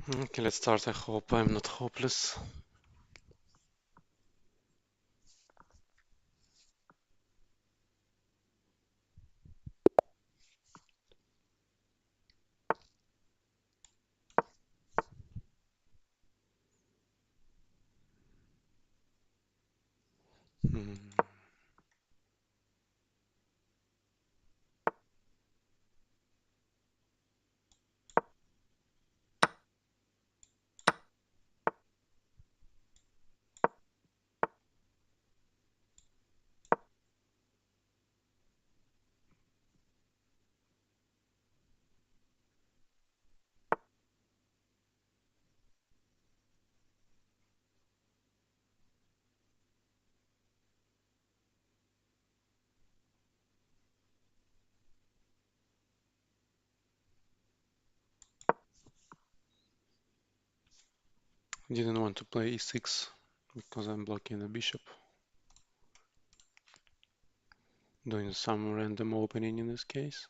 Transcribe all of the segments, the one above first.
Okay, let's start. I hope I'm not hopeless. Hmm. Didn't want to play e6 because I'm blocking the bishop. Doing some random opening in this case.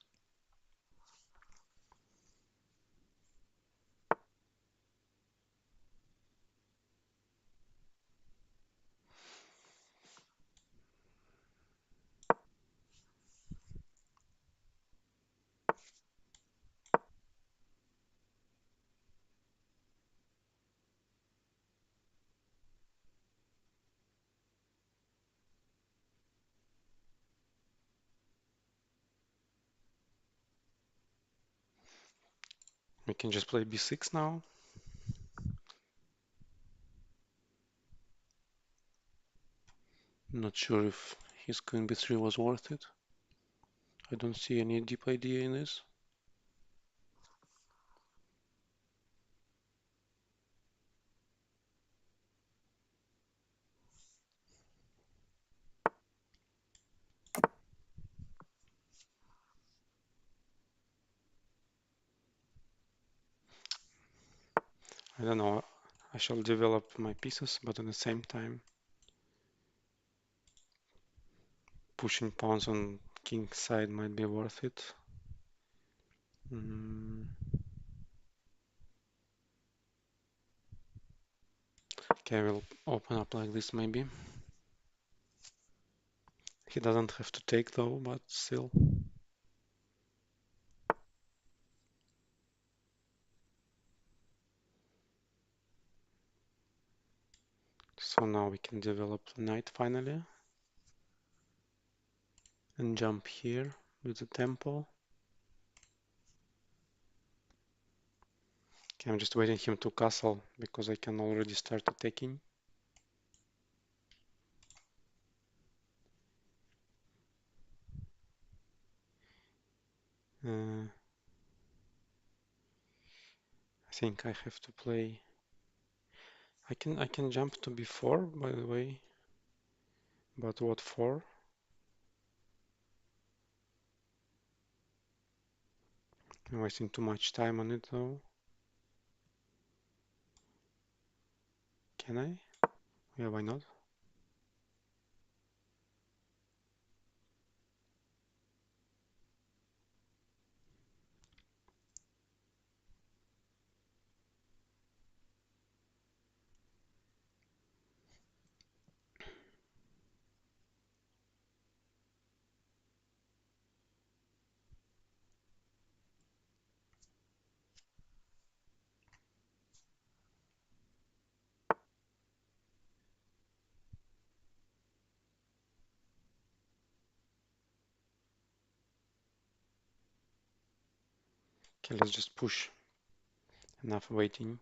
We can just play b6 now. Not sure if his queen b3 was worth it. I don't see any deep idea in this. I don't know. I shall develop my pieces, but at the same time, pushing pawns on king side might be worth it. Mm. Okay, we'll open up like this maybe. He doesn't have to take though, but still. So now we can develop the knight finally. And jump here with the tempo. Okay, I'm just waiting him to castle because I can already start attacking. I think I have to play. I can jump to b4 by the way, but what for? I'm wasting too much time on it though. Can I? Yeah, why not? Okay, let's just push. Enough waiting.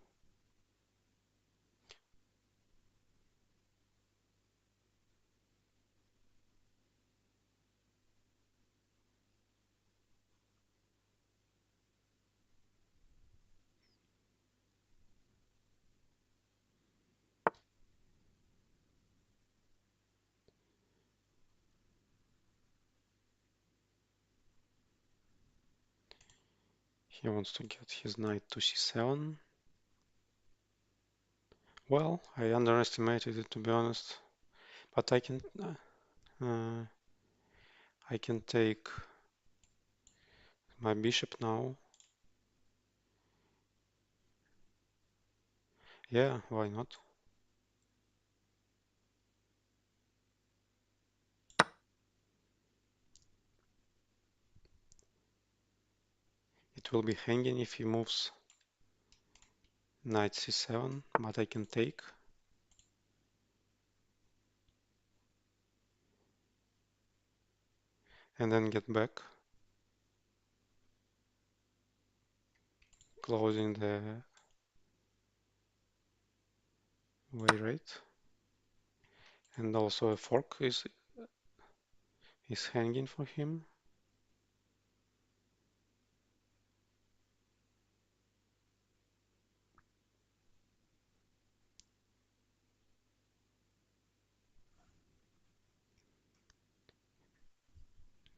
He wants to get his knight to c7. Well, I underestimated it to be honest, but uh, I can take my bishop now. Yeah, why not? It will be hanging if he moves knight c7, but I can take. And then get back, closing the way right. And also a fork is hanging for him.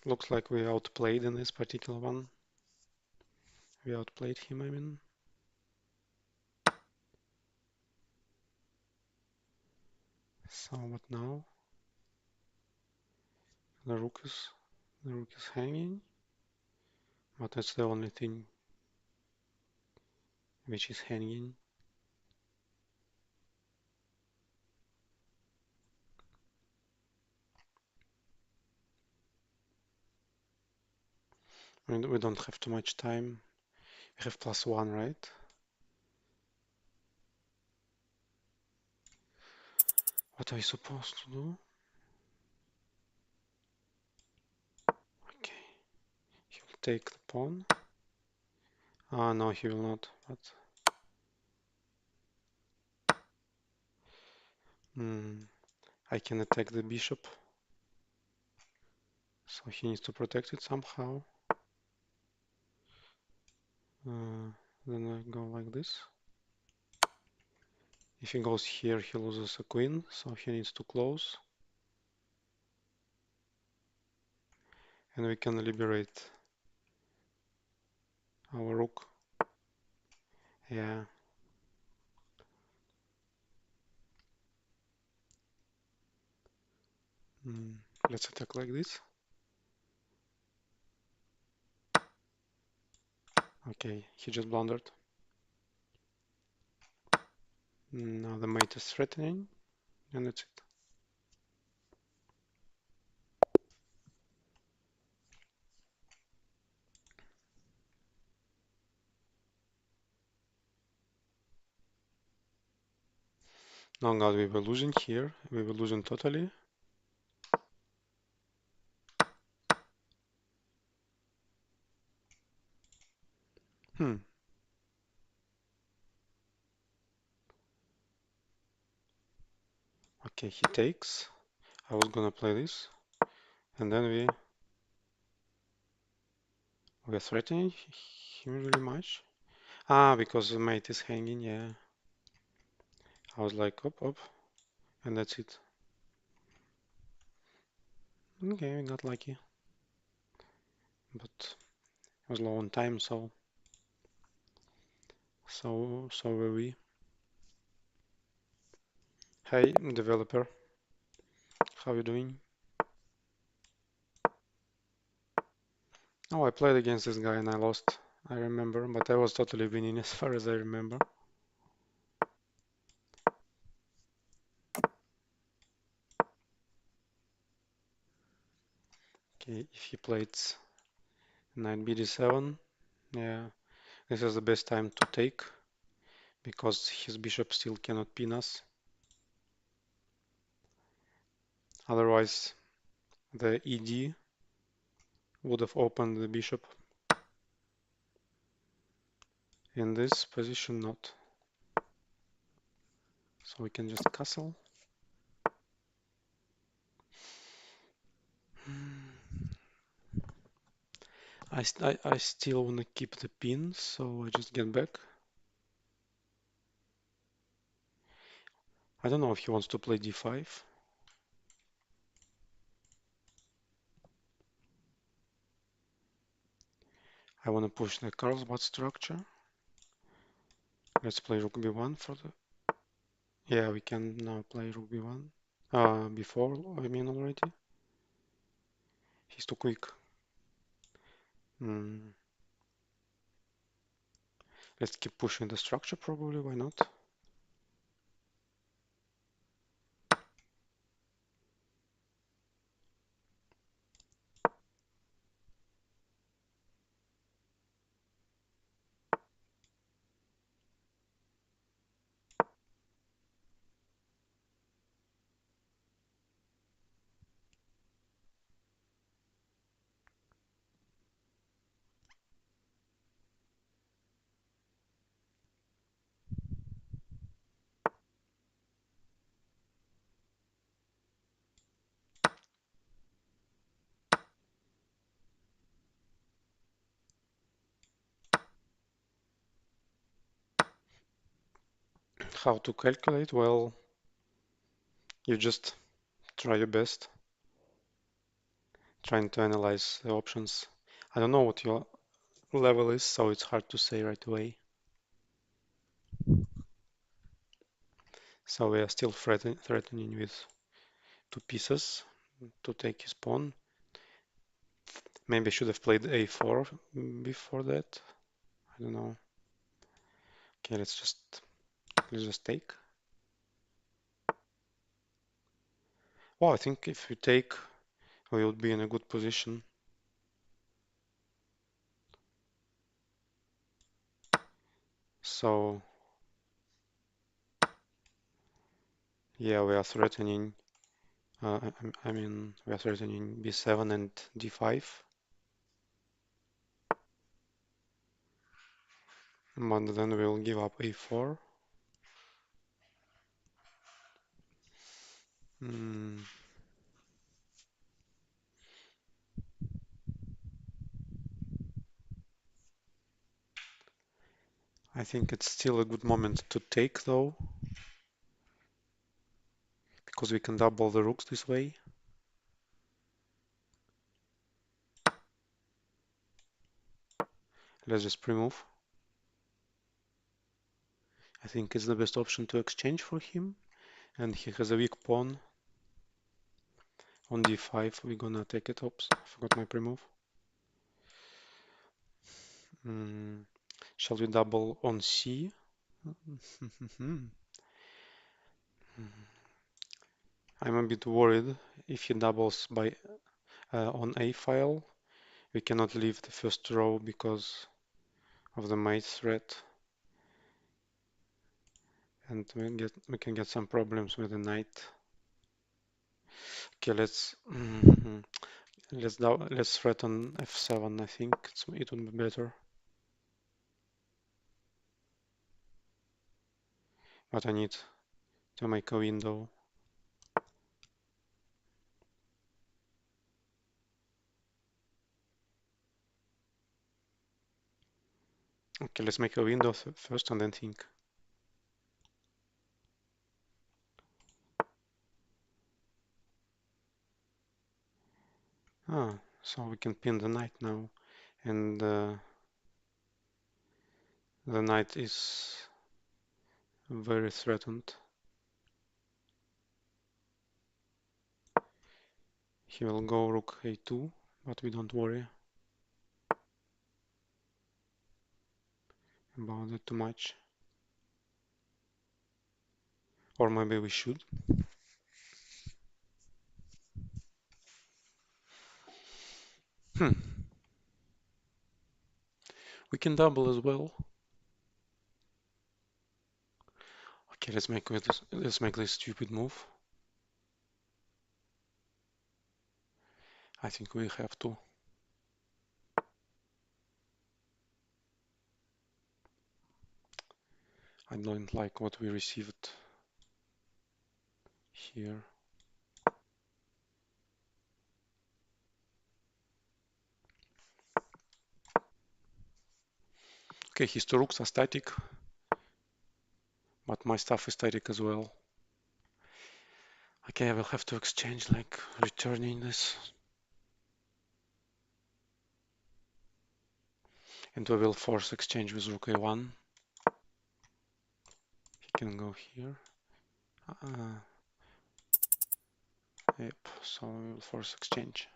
Looks like we outplayed in this particular one. We outplayed him, I mean. So what now? The rook is hanging, but that's the only thing which is hanging. We don't have too much time. We have +1, right? What are we supposed to do? Okay, he will take the pawn. Ah, no, he will not. But I can attack the bishop, so he needs to protect it somehow. Then I go like this. If he goes here, he loses a queen, so he needs to close. And we can liberate our rook. Yeah. Let's attack like this. Okay, he just blundered. Now the mate is threatening, and that's it. Oh god, we were losing here. We were losing totally. Hmm. Okay, he takes. I was gonna play this, and then we were threatening him really much. Ah, because the mate is hanging, yeah. I was like, up, and that's it. Okay, we got lucky. But it was low on time, so were we. Hey, developer, how you doing? Oh, I played against this guy and I lost. I remember, but I was totally winning as far as I remember. Okay, if he played knight bd7, yeah, this is the best time to take because his bishop still cannot pin us. Otherwise, the ED would have opened the bishop. In this position, not. So we can just castle. I still want to keep the pin, so I just get back. I don't know if he wants to play d5. I want to push the Carlsbad structure. Let's play rook b1 for the... Yeah, we can now play rook b1. Before, I mean already. He's too quick. Let's keep pushing the structure probably, why not? how to calculate? Well, you just try your best, trying to analyze the options. I don't know what your level is, so it's hard to say right away. So we are still threatening with two pieces to take his pawn. Maybe I should have played a4 before that. I don't know. Okay, let's just take. Well, I think if we take, we would be in a good position. So yeah, we are threatening. I mean, we are threatening b7 and d5. But then we'll give up a4. Hmm. I think it's still a good moment to take though, because we can double the rooks this way. Let's just pre-move. I think it's the best option to exchange for him, and he has a weak pawn. On d5, we're gonna take it. Oops, I forgot my pre-move. Shall we double on c? I'm a bit worried if he doubles by on a file. We cannot leave the first row because of the mate threat, and we can get some problems with the knight. Okay, let's threaten f7. I think it would be better. But I need to make a window. Okay, let's make a window first and then think. Ah, so we can pin the knight now, and the knight is very threatened. He will go rook a2, but we don't worry about it too much. Or maybe we should. We can double as well. Okay, let's make this stupid move. I think we have to. I don't like what we received here. Okay, his two rooks are static, but my stuff is static as well. Okay, I will have to exchange, like returning this. And we will force exchange with rook a1. He can go here. Yep, so we will force exchange.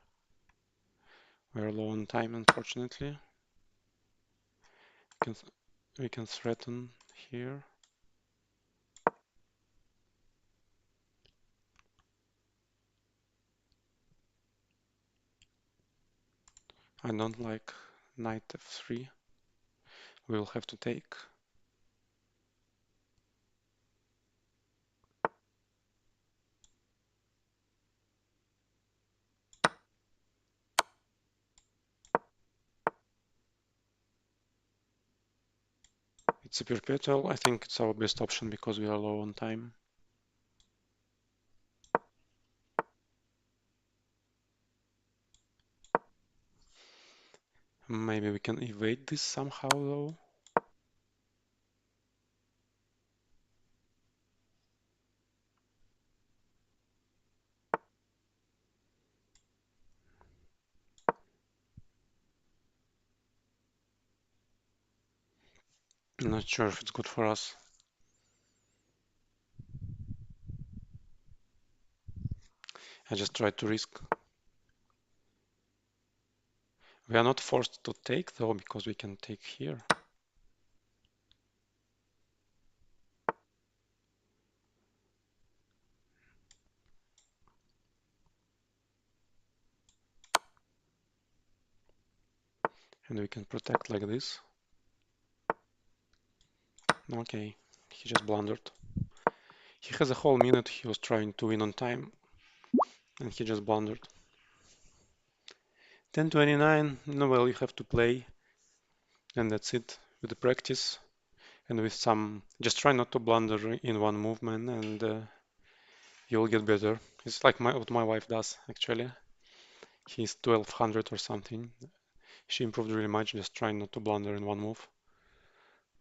We're low on time, unfortunately. We can threaten here. I don't like knight f3. We will have to take. It's a perpetual. I think it's our best option because we are low on time. Maybe we can evade this somehow though. I'm not sure if it's good for us. I just tried to risk. We are not forced to take though, because we can take here. And we can protect like this. Okay, he just blundered. He has a whole minute he was trying to win on time, and he just blundered. 10:29, no, well, you have to play, and that's it. With the practice, and with some, just try not to blunder in one movement, and you'll get better. It's like what my wife does, actually. He's 1200 or something. She improved really much, just trying not to blunder in one move.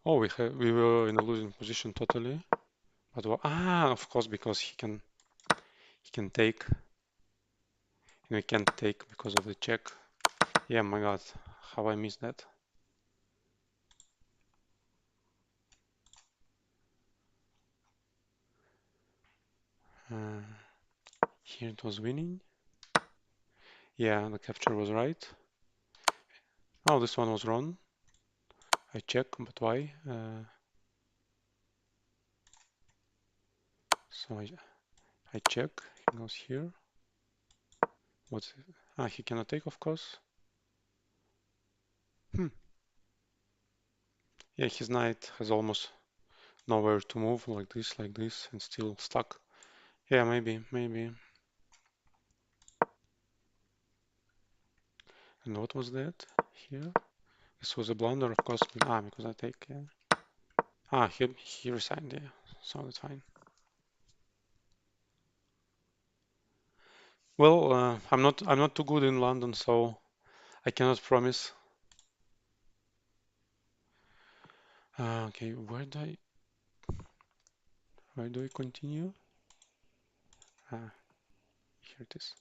Oh, we were in a losing position totally. But of course, because he can take, and we can't take because of the check. Yeah, my God, how I missed that. Uh, Here it was winning. Yeah, the capture was right. Oh, this one was wrong. I check, but why? So I check. He goes here. What's it? He cannot take, of course. Hmm. Yeah, his knight has almost nowhere to move, like this, and still stuck. Yeah, maybe. And what was that here? This was a blunder, of course. Because I take. Yeah. He resigned. Yeah, so that's fine. Well, I'm not too good in London, so I cannot promise. Okay, where do I continue? Here it is.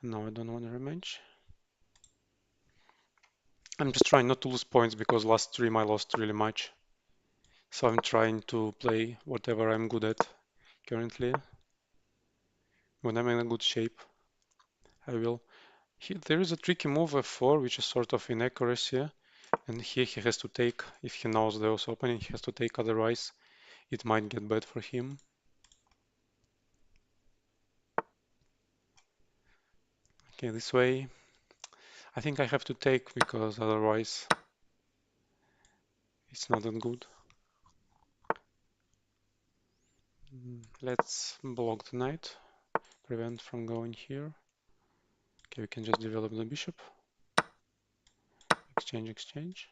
No, I don't want a rematch. I'm just trying not to lose points because last stream I lost really much. So I'm trying to play whatever I'm good at currently. When I'm in a good shape, I will. There is a tricky move f4, which is sort of inaccuracy, and here he has to take. If he knows there's opening, he has to take. Otherwise, it might get bad for him. Okay, this way. I think I have to take because otherwise it's not that good. Let's block the knight, prevent from going here. Okay, we can just develop the bishop. Exchange.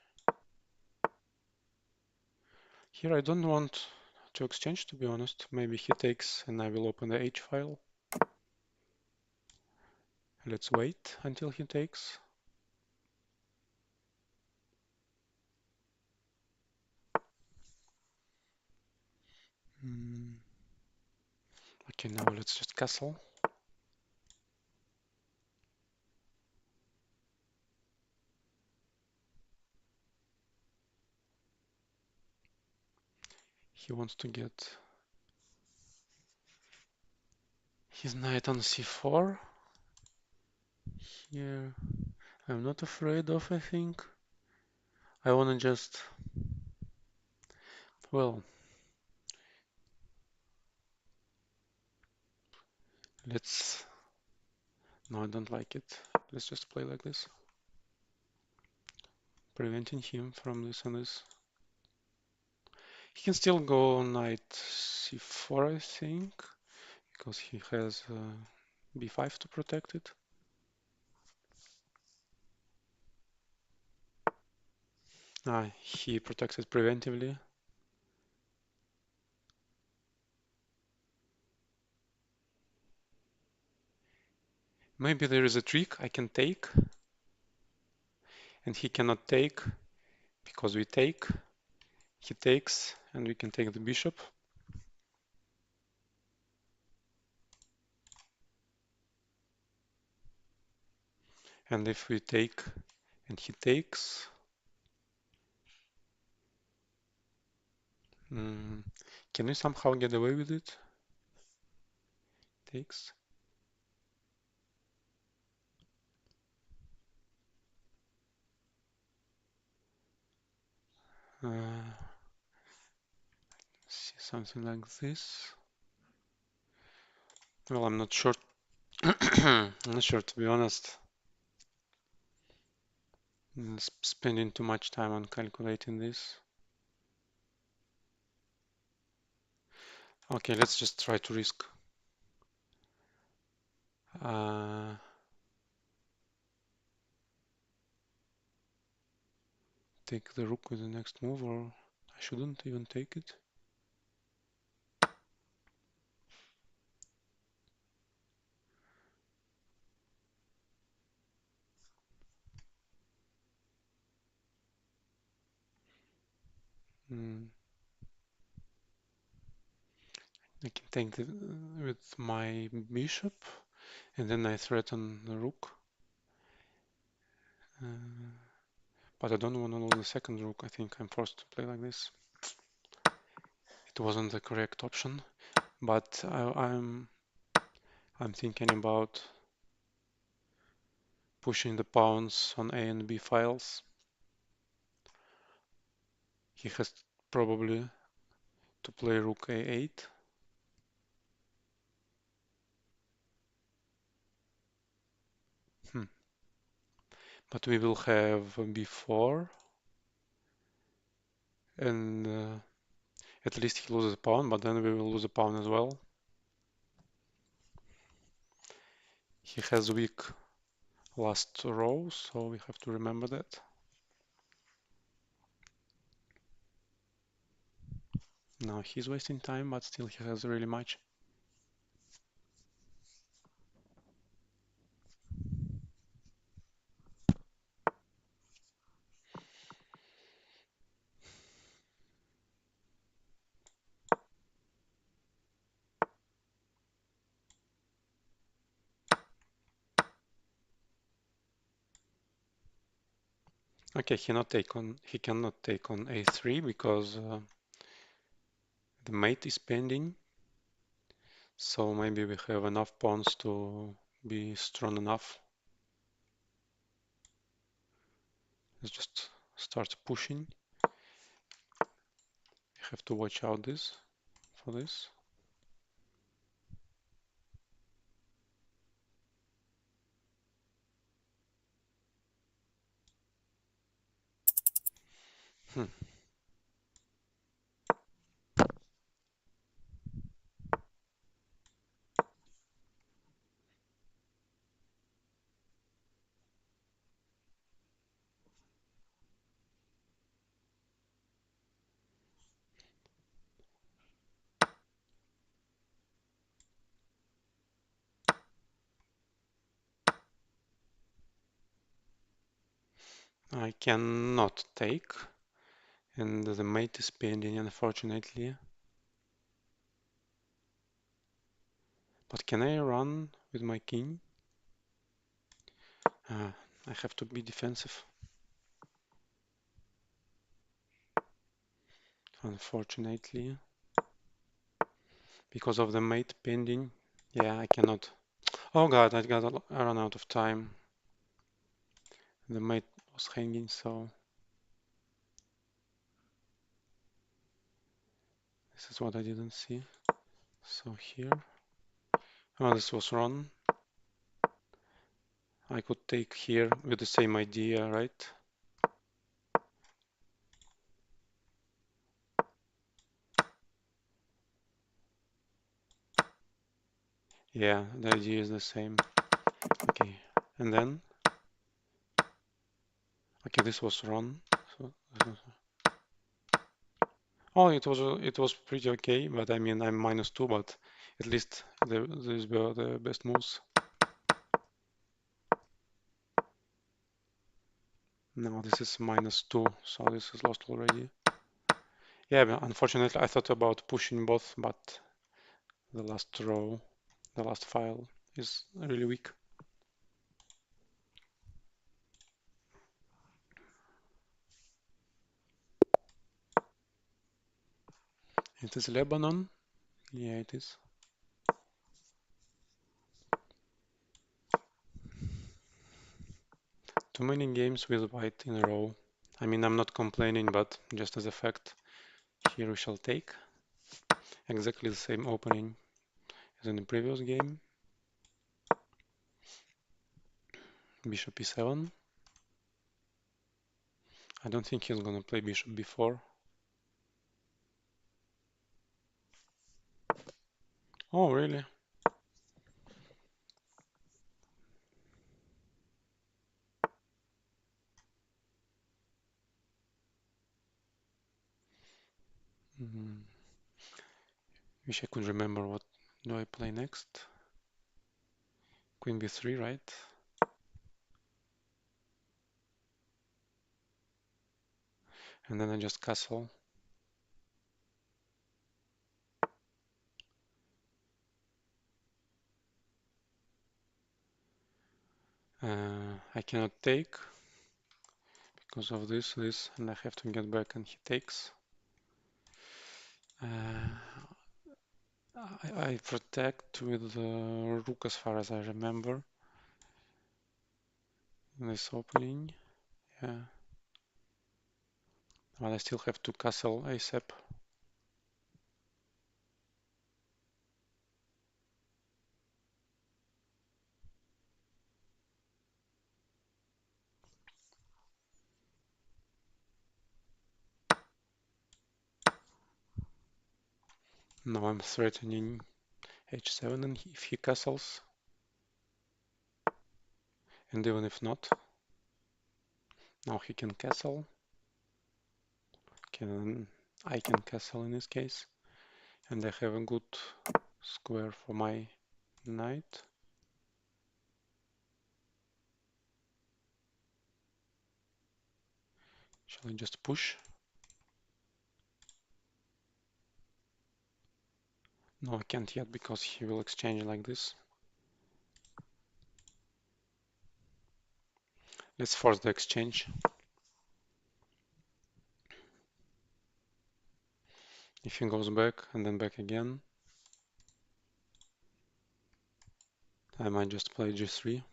Here I don't want to exchange, to be honest. Maybe he takes and I will open the H file. Let's wait until he takes. Okay, now let's just castle. He wants to get his knight on c4. Here, I'm not afraid of, I think. I want to just, well, let's, no, I don't like it. Let's just play like this. Preventing him from this and this. He can still go knight c4, I think, because he has b5 to protect it. He protects it preventively. Maybe there is a trick I can take, and he cannot take because we take. He takes, and we can take the bishop. And if we take and he takes, Mm. Can we somehow get away with it? Takes. See something like this. Well, I'm not sure. I'm not sure, to be honest. Spending too much time on calculating this. Okay, let's just try to risk. Take the rook with the next move, or I shouldn't even take it. Mm. I can take it with my bishop, and then I threaten the rook. But I don't want to lose the second rook. I think I'm forced to play like this. It wasn't the correct option, but I'm thinking about pushing the pawns on A and B files. He has probably to play rook A8. But we will have B4, and at least he loses a pawn, but then we will lose a pawn as well. He has weak last row, so we have to remember that. Now he's wasting time, but still he has really much. Okay, he cannot take on A3 because the mate is pending. So maybe we have enough pawns to be strong enough. Let's just start pushing. We have to watch out for this. Hmm. I cannot take, and the mate is pending, unfortunately. But can I run with my king? I have to be defensive, unfortunately. Because of the mate pending. Yeah, I cannot. Oh god, I run out of time. The mate was hanging, so this is what I didn't see. So here, oh, this was wrong. I could take here with the same idea, right? Yeah, the idea is the same. Okay, and then, okay, this was wrong. So, oh, it was pretty okay, but I mean I'm -2, but at least these were the best moves. Now this is -2, so this is lost already. Yeah, but unfortunately I thought about pushing both, but the last row, the last file is really weak. It is Lebanon. Yeah, it is. Too many games with white in a row. I mean, I'm not complaining, but just as a fact, here we shall take exactly the same opening as in the previous game. Bishop e7. I don't think he's gonna play bishop b4. Oh, really? Mm. Wish I could remember what do I play next. Queen b3, right? And then I just castle. I cannot take because of this, and I have to get back and he takes. I protect with the rook as far as I remember. This opening, yeah. But I still have to castle ASAP. Now I'm threatening h7 and if he castles, and even if not, now he can castle. Can I can castle in this case, and I have a good square for my knight. Shall I just push? No, I can't yet because he will exchange like this. Let's force the exchange. If he goes back and then back again, I might just play g3.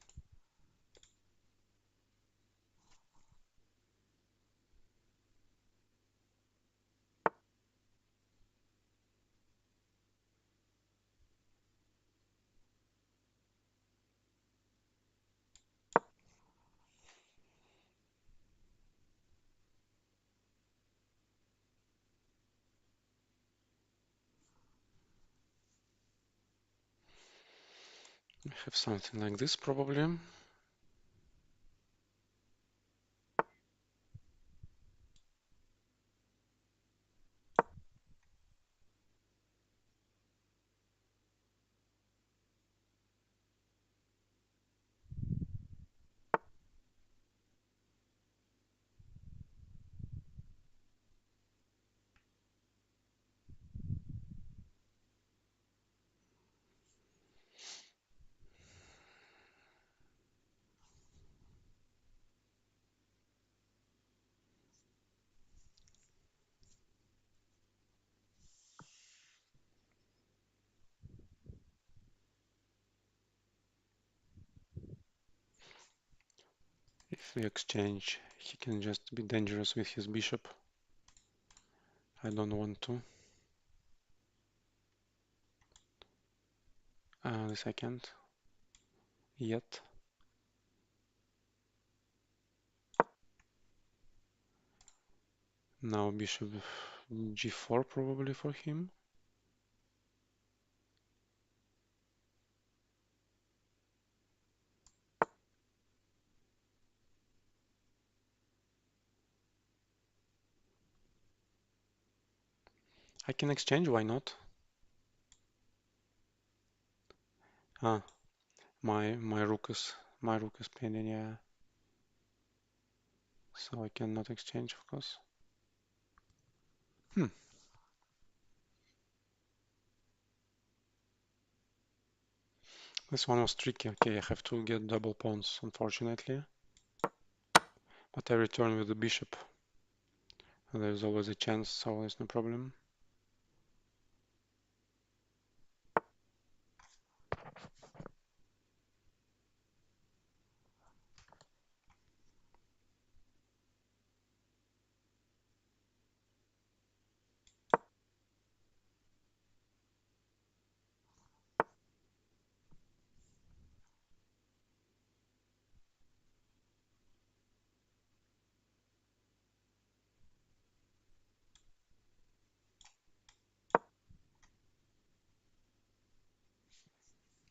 I have something like this probably. If we exchange, he can just be dangerous with his bishop. I don't want to. This I can't yet. Now bishop g4 probably for him. I can exchange, why not? Ah, my rook is pending, yeah. So I cannot exchange, of course. This one was tricky. Okay, I have to get double pawns, unfortunately. But I return with the bishop. There's always a chance, so there's no problem.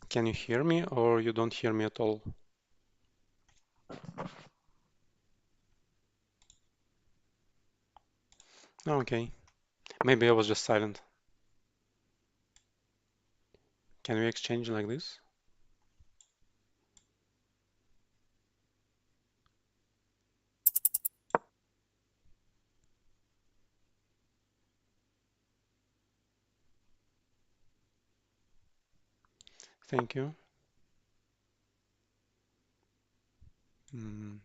Can you hear me or you don't hear me at all? Okay, maybe I was just silent. Can we exchange like this? Thank you. Hmm.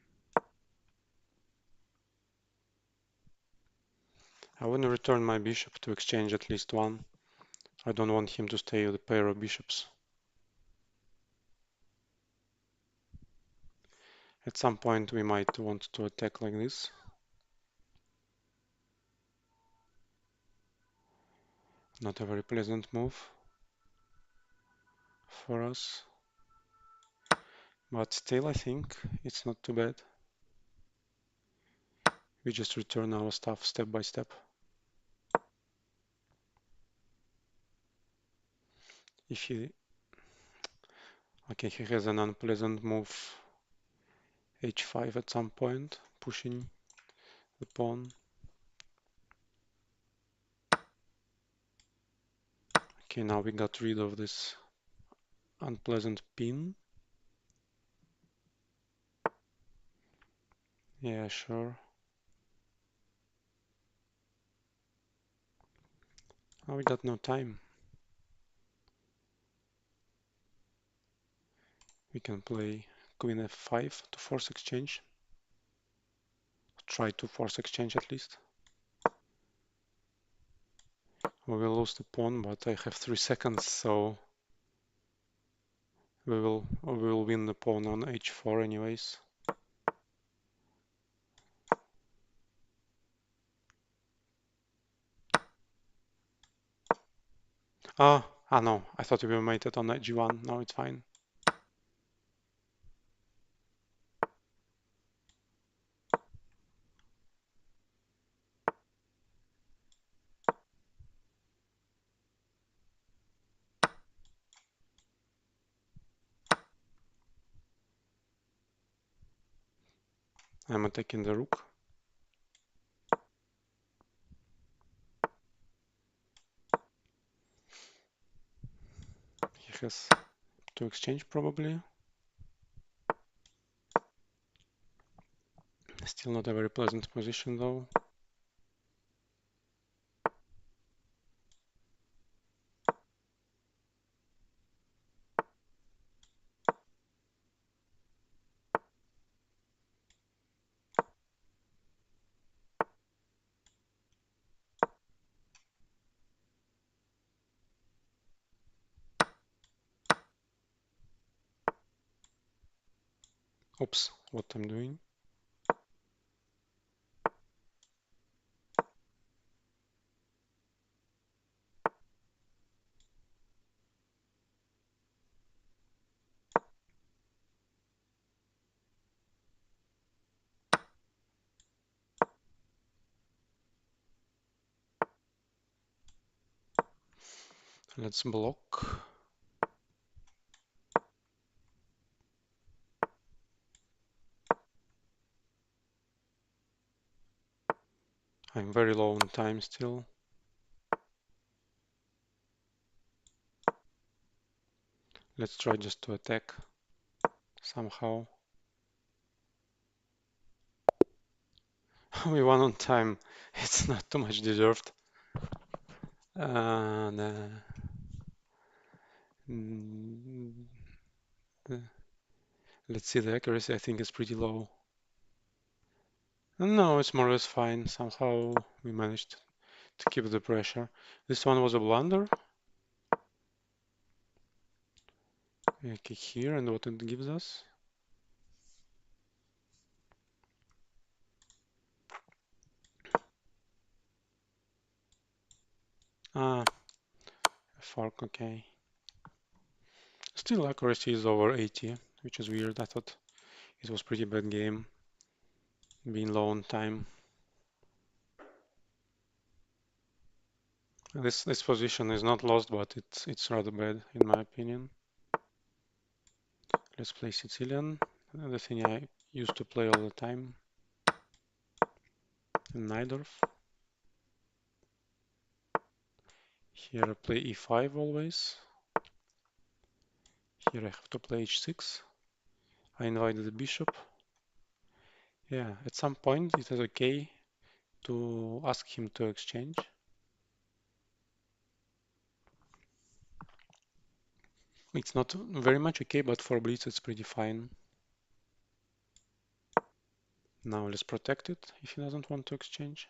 I want to return my bishop to exchange at least one. I don't want him to stay with a pair of bishops. At some point we might want to attack like this. Not a very pleasant move for us. But still I think it's not too bad. We just return our stuff step by step. If he... Okay, he has an unpleasant move h5 at some point, pushing the pawn. Okay, now we got rid of this unpleasant pin. Yeah, sure. Oh, we got no time. We can play queen f5 to force exchange. Try to force exchange at least. We will lose the pawn, but I have 3 seconds, so we will win the pawn on h4 anyways. No, I thought we were mated on g1. No, it's fine. I'm attacking the rook. He has to exchange probably. Still not a very pleasant position though. Oops, what I'm doing. Let's block. I'm very low on time still. Let's try just to attack somehow. We won on time. It's not too much deserved. Nah. Mm, Let's see, the accuracy I think is pretty low. No, it's more or less fine. Somehow we managed to keep the pressure. This one was a blunder. Okay, here, and what it gives us. Ah, fork, okay. Still accuracy is over 80, which is weird. I thought it was pretty bad game, being low on time. This position is not lost, but it's rather bad in my opinion. Let's play Sicilian, the thing I used to play all the time. Najdorf. Here I play e5 always. Here I have to play h6. I invited the bishop. Yeah, at some point it is okay to ask him to exchange. It's not very much okay, but for Blitz it's pretty fine. Now let's protect it if he doesn't want to exchange.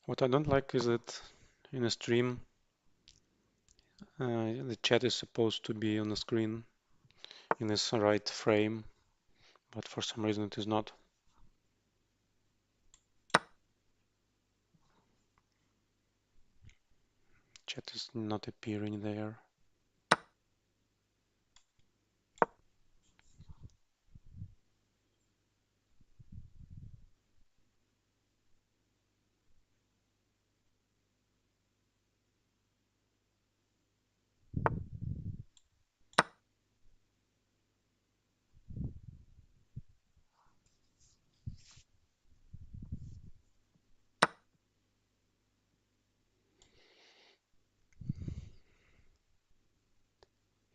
What I don't like is that in a stream the chat is supposed to be on the screen in its right frame, but for some reason it is not. Chat is not appearing there.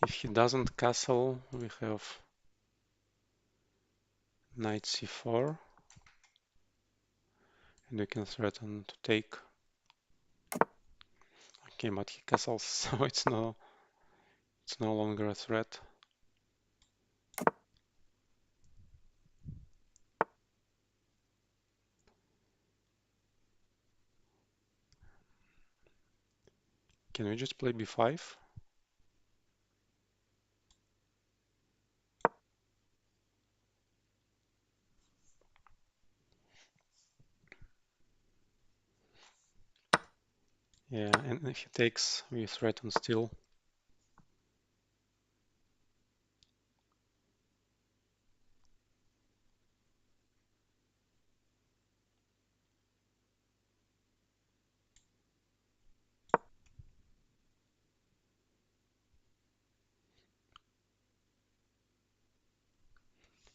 If he doesn't castle, we have knight c4, and we can threaten to take. Okay, but he castles, so it's no longer a threat. Can we just play b5? Yeah, and if he takes, we threaten still.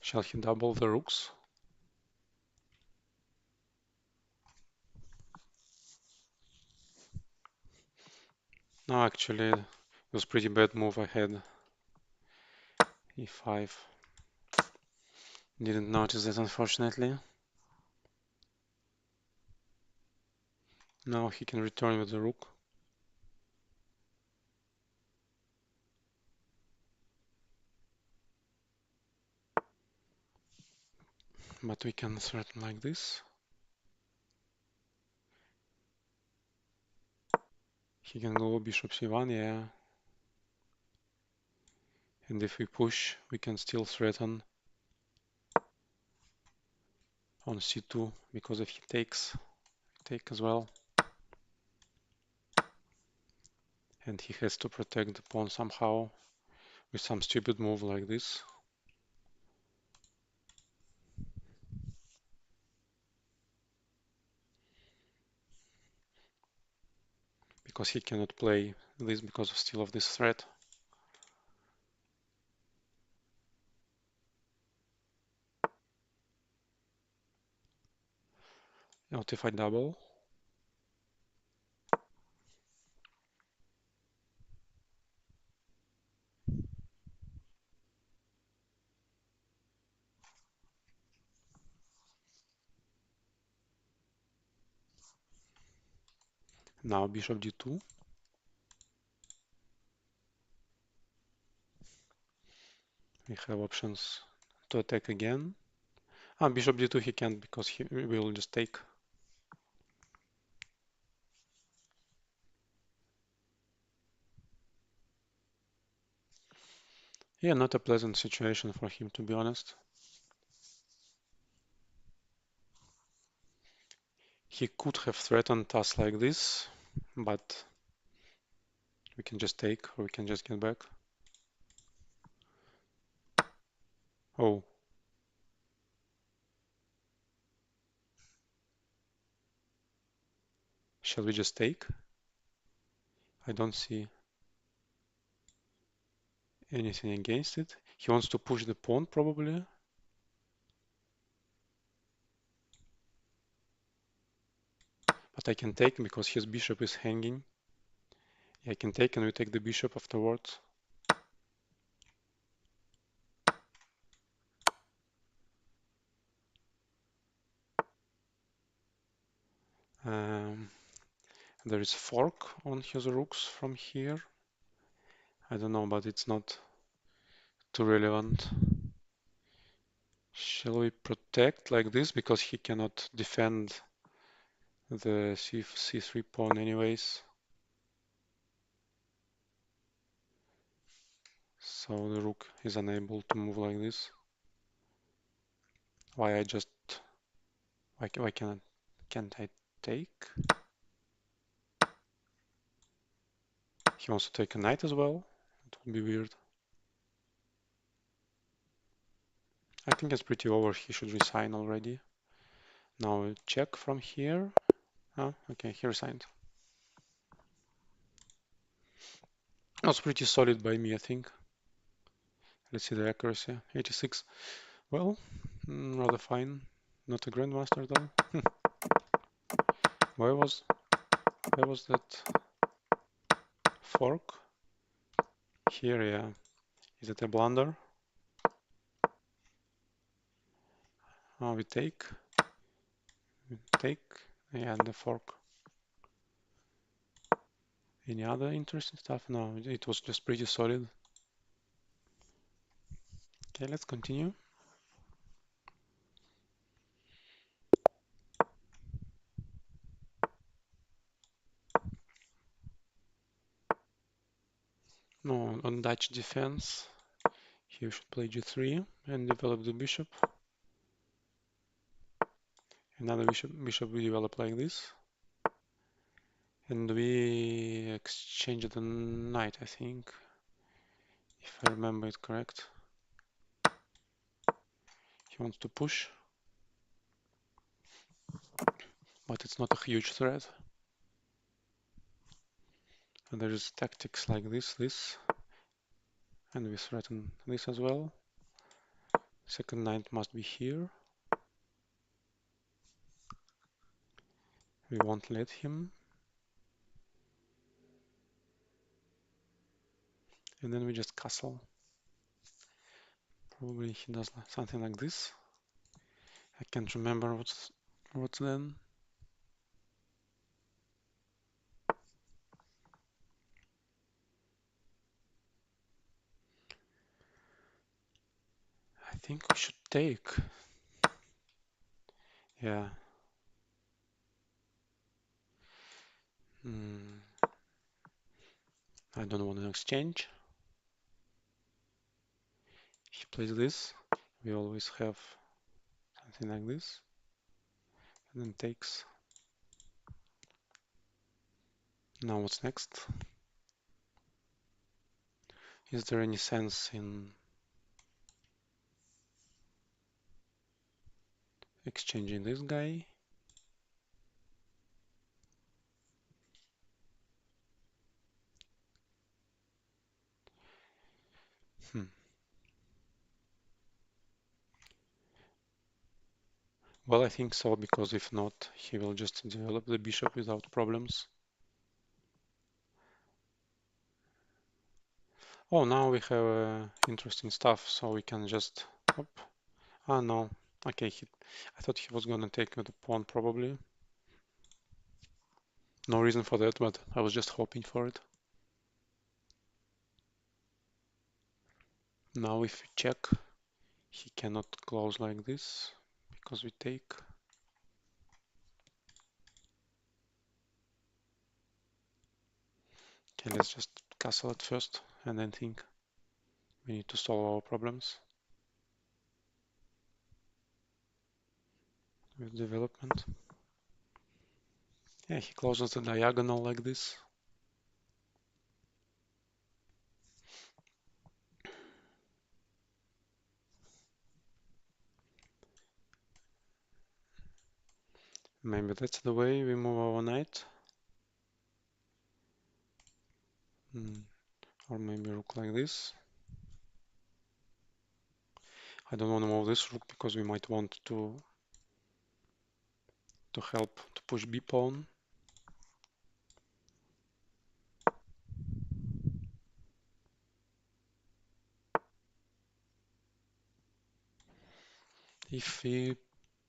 Shall he double the rooks? No, actually, it was a pretty bad move I had. e5. Didn't notice that, unfortunately. Now he can return with the rook. But we can threaten like this. He can go bishop c1, yeah. And if we push, we can still threaten on c2, because if he takes, we take as well. And he has to protect the pawn somehow with some stupid move like this. Because he cannot play this because of still of this threat. What if I double? Now bishop d2. We have options to attack again. Bishop d2 he can't because he will just take. Yeah, not a pleasant situation for him, to be honest. He could have threatened us like this, but we can just take or we can just get back. Oh, shall we just take? I don't see anything against it. He wants to push the pawn probably. But I can take because his bishop is hanging. Yeah, I can take and we take the bishop afterwards. Um, there is fork on his rooks from here. I don't know, but it's not too relevant. Shall we protect like this because he cannot defend the c3 pawn anyways? So the rook is unable to move like this. Why can't I take? He wants to take a knight as well. It would be weird. I think it's pretty over. He should resign already. Now we'll check from here. Oh, okay, he resigned. That's pretty solid by me, I think. Let's see the accuracy. 86. Well, rather fine. Not a grandmaster though. Where was that fork? Here, yeah. Is it a blunder? Oh, we take. Yeah, and the fork. Any other interesting stuff? No, it was just pretty solid. Okay, let's continue. No, on Dutch defense, here should play g3 and develop the bishop. Another bishop we develop like this. And we exchange the knight, I think, if I remember it correct. He wants to push, but it's not a huge threat. And there is tactics like this, and we threaten this as well. Second knight must be here. We won't let him. And then we just castle. Probably he does something like this. I can't remember what's then. I think we should take. Yeah. I don't want to exchange. He plays this. We always have something like this. And then takes. Now what's next? Is there any sense in exchanging this guy? Well, I think so, because if not, he will just develop the bishop without problems. Oh, now we have interesting stuff, so we can just... Op. Ah, no. Okay, I thought he was gonna take the pawn, probably. No reason for that, but I was just hoping for it. Now if we check, he cannot close like this, because we take. Okay, let's just castle it first, and then think. We need to solve our problems with development. Yeah, he closes the diagonal like this. Maybe that's the way we move our knight. Or maybe rook like this. I don't want to move this rook because we might want to help to push b pawn. If we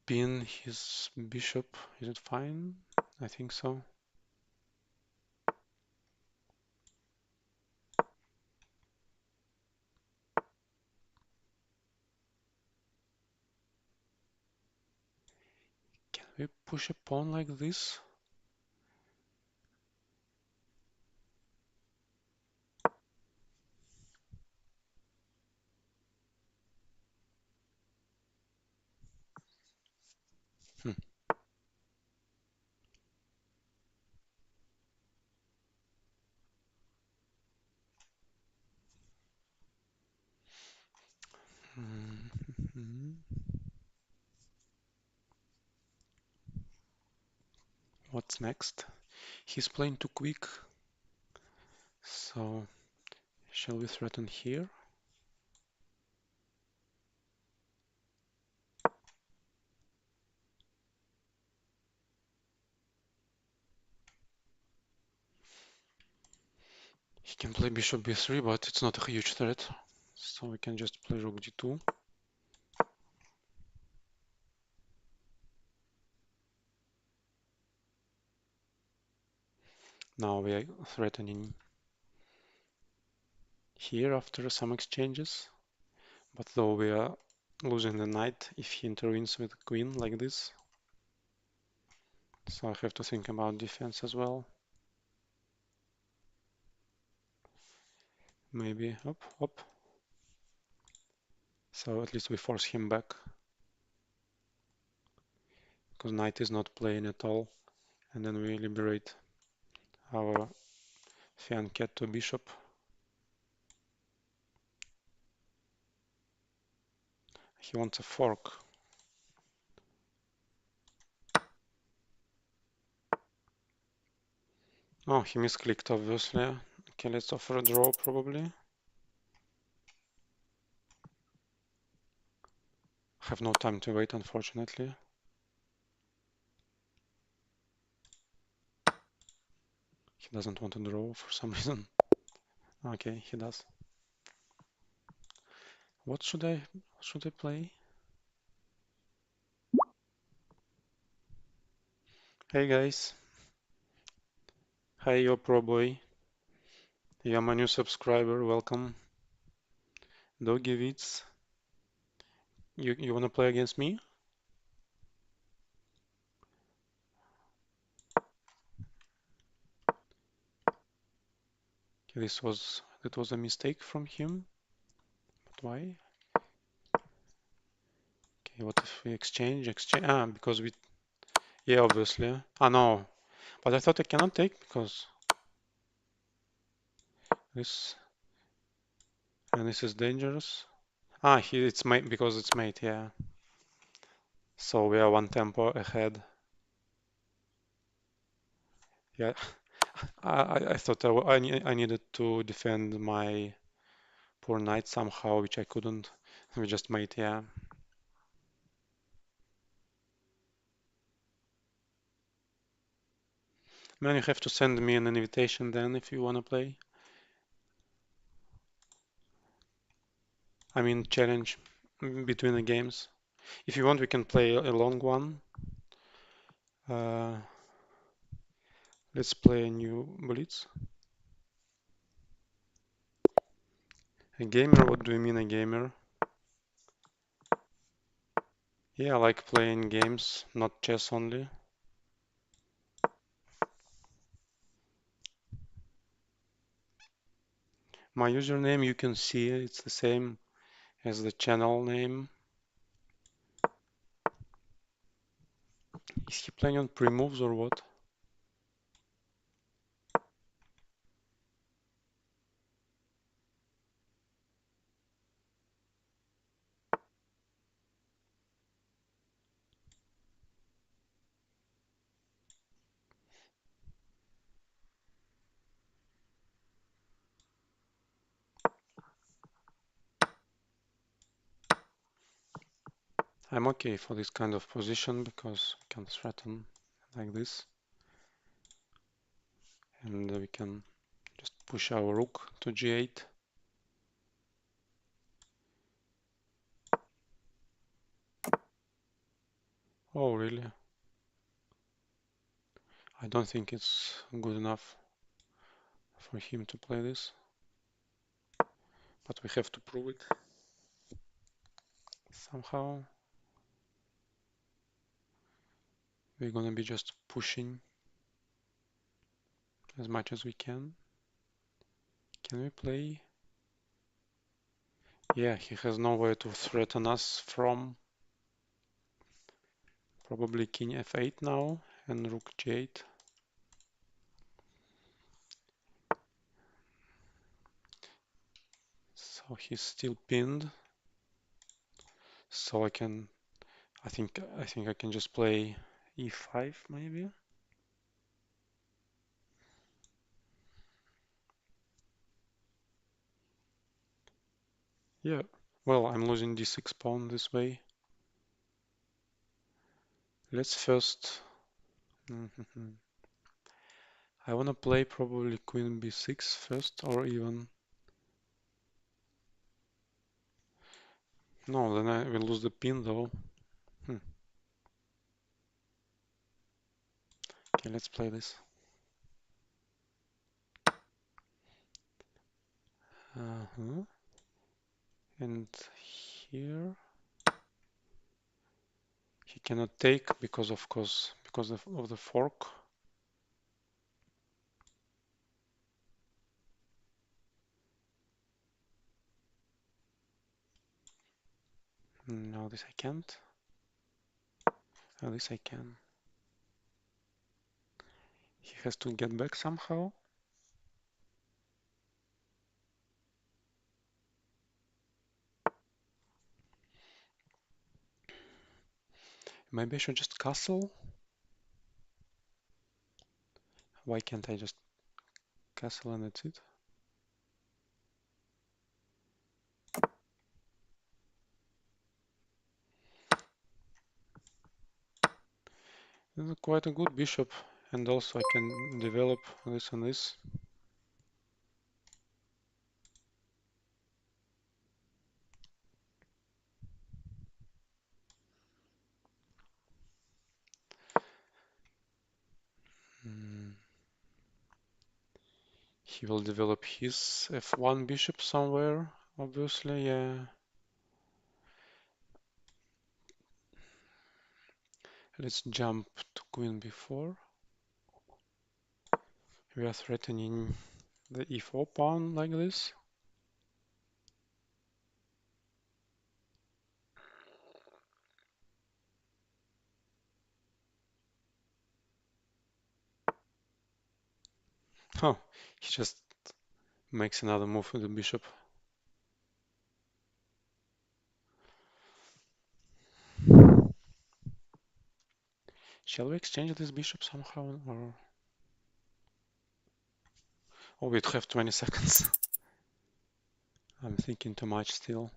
pin his bishop, is it fine? I think so. Can we push a pawn like this? Hmm. What's next? He's playing too quick, so shall we threaten here? He can play bishop b3, but it's not a huge threat, so we can just play rook d2. Now we are threatening here after some exchanges, but though we are losing the knight if he intervenes with the queen like this. So I have to think about defense as well. Maybe up, up. So at least we force him back, because knight is not playing at all, and then we liberate our fianchet to bishop. He wants a fork. Oh, he misclicked, obviously. Okay, let's offer a draw, probably. Have no time to wait, unfortunately. He doesn't want to draw for some reason. Okay, he does. What should I play? Hey guys. Hi, yo pro boy. You're my new subscriber, welcome. Doggy Wits. You wanna play against me? Okay, that was a mistake from him. But why? Okay, what if we exchange? Because we yeah, obviously. Ah no. But I thought I cannot take because this and this is dangerous. Ah, it's mate because it's mate, yeah. So we are one tempo ahead. Yeah, I thought I needed to defend my poor knight somehow, which I couldn't. We just mate, yeah. Man, you have to send me an invitation then if you wanna play. I mean, challenge between the games. If you want, we can play a long one. Uh, let's play a new Blitz. A gamer? What do you mean a gamer? Yeah, I like playing games, not chess only. My username, you can see it's the same as the channel name. Is he playing on pre-moves or what? I'm okay for this kind of position because we can threaten like this, and we can just push our rook to g8. Oh, really? I don't think it's good enough for him to play this, but we have to prove it somehow. We're gonna be just pushing as much as we can. Can we play? Yeah, he has nowhere to threaten us from. Probably king f8 now and rook g8. So he's still pinned. So I think I can just play e5 maybe. Yeah. Well, I'm losing d6 pawn this way. Let's first. I wanna play probably queen b6 first, or even. No, then I will lose the pin though. Okay, let's play this. And here he cannot take because of course because of the fork. No, this I can't. Oh, this I can. He has to get back somehow. Maybe I should just castle. Why can't I just castle and that's it? This is quite a good bishop, and also I can develop this and this. He will develop his f1 bishop somewhere, obviously, yeah. Let's jump to queen b4. We are threatening the e4 pawn like this. Oh, he just makes another move with the bishop. Shall we exchange this bishop somehow, or? Oh, we have 20 seconds. I'm thinking too much still.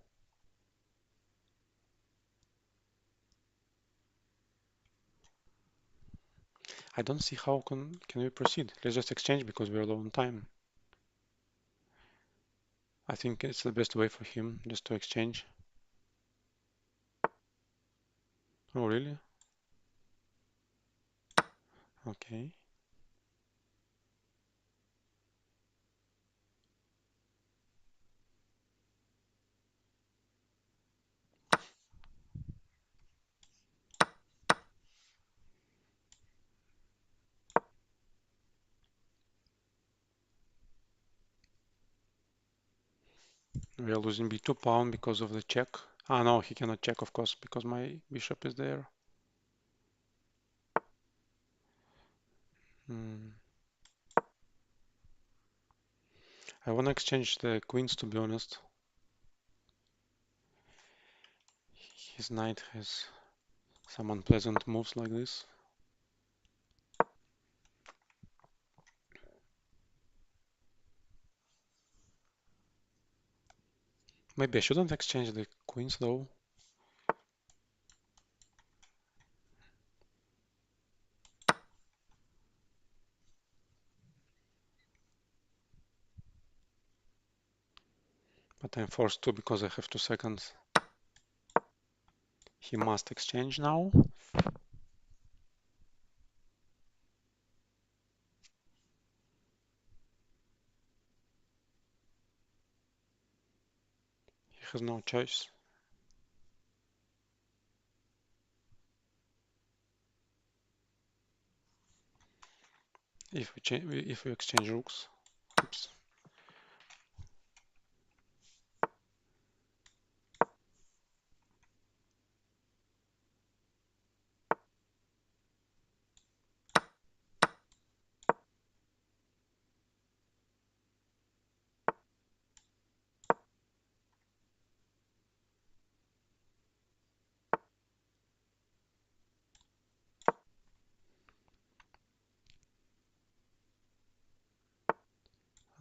I don't see how can we proceed. Let's just exchange because we're low on time. I think it's the best way for him just to exchange. Oh, really? Okay. We are losing b2 pawn because of the check. Ah, no, he cannot check, of course, because my bishop is there. I want to exchange the queens, to be honest. His knight has some unpleasant moves like this. Maybe I shouldn't exchange the queens, though. but I'm forced to because I have 2 seconds. He must exchange now. He has no choice. If we exchange rooks. Oops.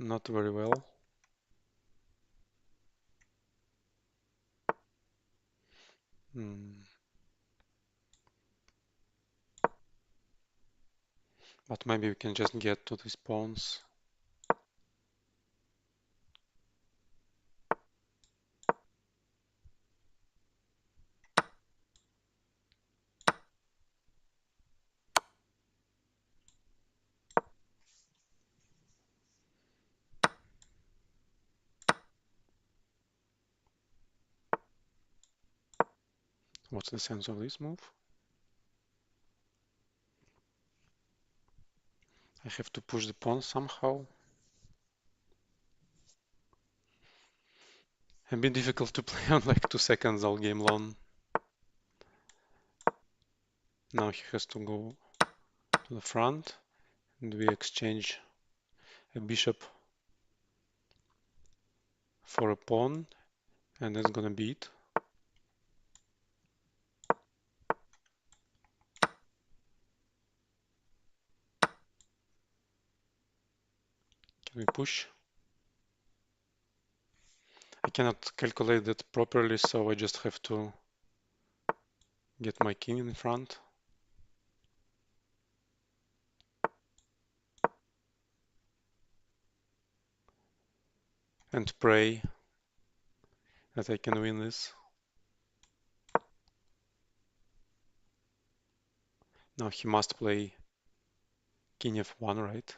Not very well. But maybe we can just get to these pawns. What's the sense of this move? I have to push the pawn somehow. A bit difficult to play on like 2 seconds all game long. Now he has to go to the front and we exchange a bishop for a pawn and that's gonna be it. Can we push? I cannot calculate that properly, so I just have to get my king in front. And pray that I can win this. Now he must play king f1, right?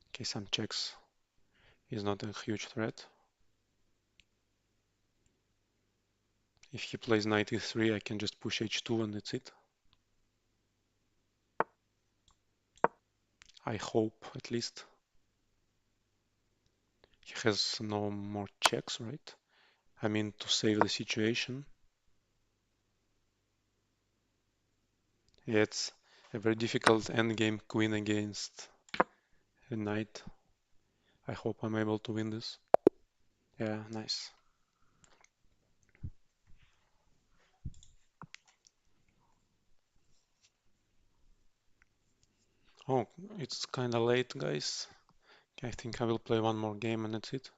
Okay, some checks is not a huge threat. If he plays knight e3, I can just push h2 and that's it. I hope, at least. He has no more checks, right? I mean, to save the situation. Yeah, it's a very difficult endgame queen against a knight. I hope I'm able to win this. Yeah, nice. Oh, it's kinda late, guys. I think I will play one more game and that's it.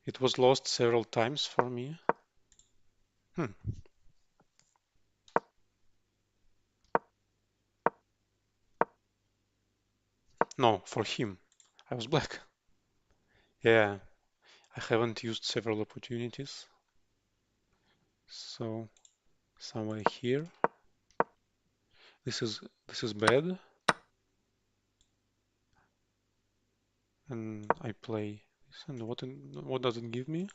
It was lost several times for me. No, for him. I was black. Yeah, I haven't used several opportunities. So somewhere here. This is bad. And I play this. And what does it give me?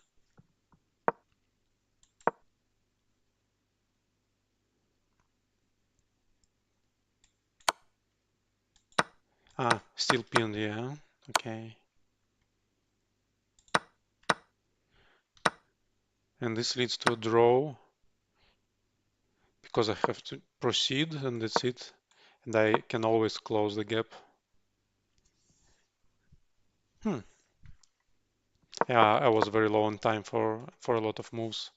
Ah, still pinned, yeah. Okay. And this leads to a draw because I have to proceed and that's it. And I can always close the gap. Hmm. Yeah, I was very low on time for a lot of moves.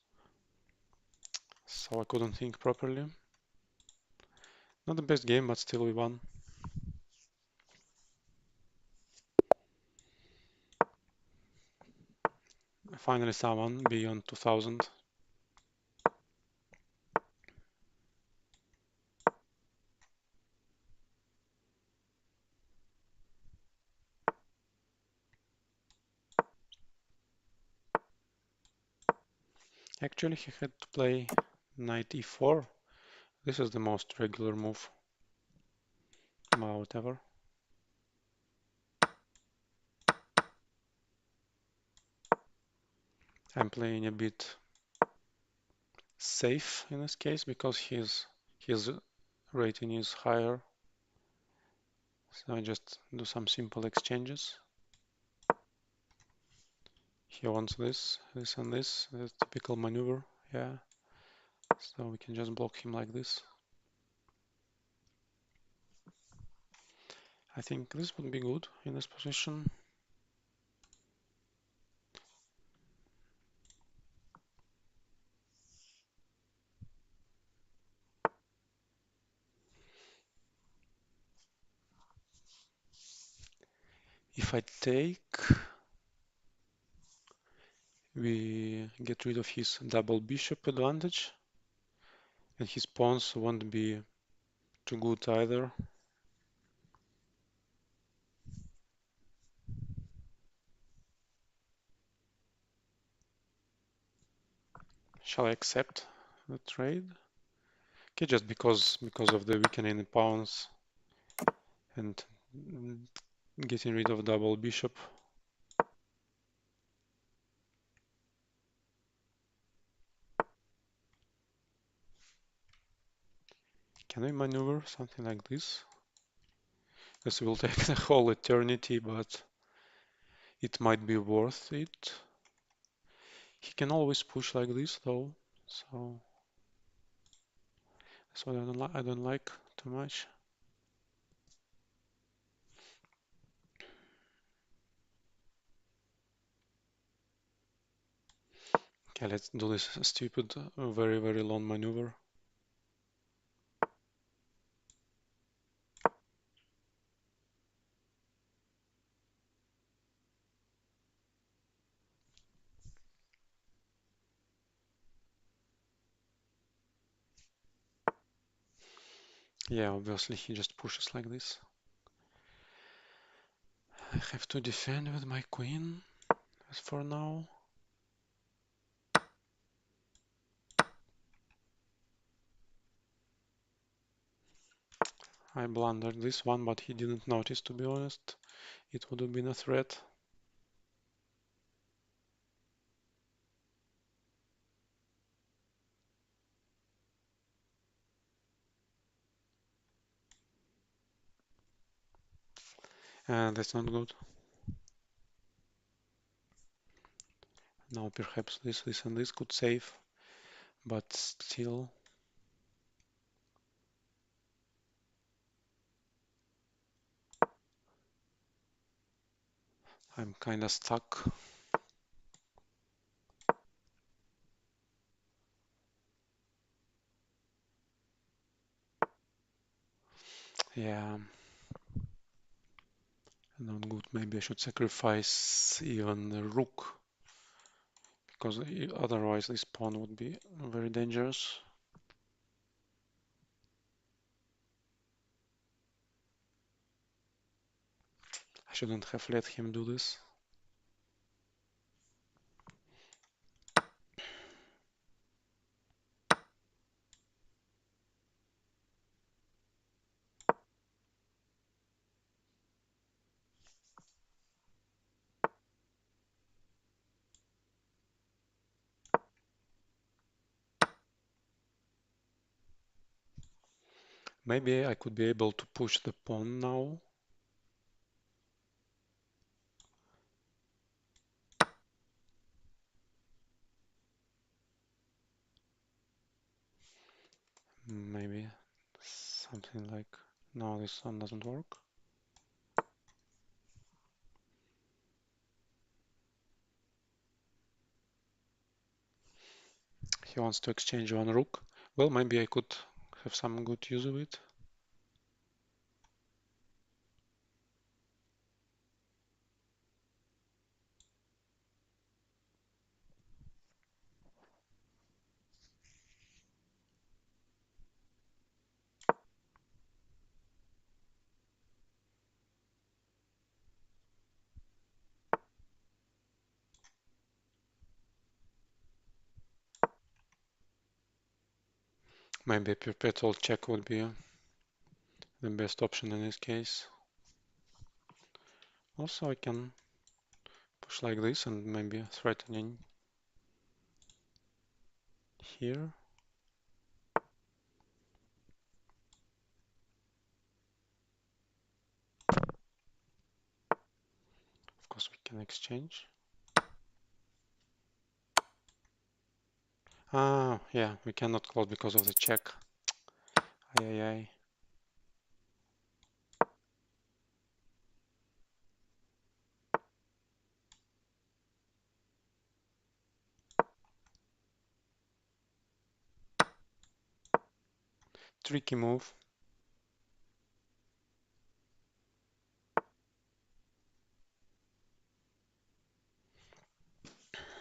So I couldn't think properly. Not the best game, but still we won. Finally someone beyond 2000. Actually, he had to play knight e4. This is the most regular move. Whatever. I'm playing a bit safe in this case because his rating is higher. So I just do some simple exchanges. He wants this, this and this. That's typical maneuver. Yeah. So we can just block him like this. I think this would be good in this position. If I take, we get rid of his double bishop advantage, and his pawns won't be too good either. Shall I accept the trade? Okay, just because of the weakening pawns and getting rid of double bishop. Can I maneuver something like this? This will take the whole eternity, but it might be worth it. He can always push like this though, so that's what I don't like too much. Okay, let's do this stupid, very, very long maneuver. Yeah, obviously he just pushes like this. I have to defend with my queen, as for now. I blundered this one, but he didn't notice, to be honest. It would have been a threat. And that's not good. Now perhaps this, and this could save, but still. I'm kinda stuck. Yeah, not good. Maybe I should sacrifice even the rook, because otherwise this pawn would be very dangerous. I shouldn't have let him do this. Maybe I could be able to push the pawn now. Maybe something like, no, this one doesn't work. He wants to exchange one rook. Well, maybe I could have some good use of it. Maybe a perpetual check would be the best option in this case. Also, I can push like this and maybe threatening here. Of course, we can exchange. Ah, yeah, we cannot close because of the check. Ay, ay, ay. Tricky move.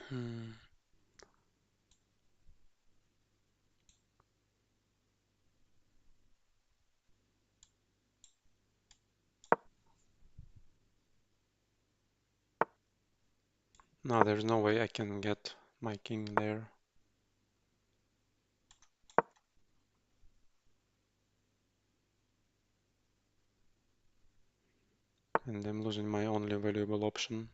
Hmm. No, there's no way I can get my king there. And I'm losing my only valuable option.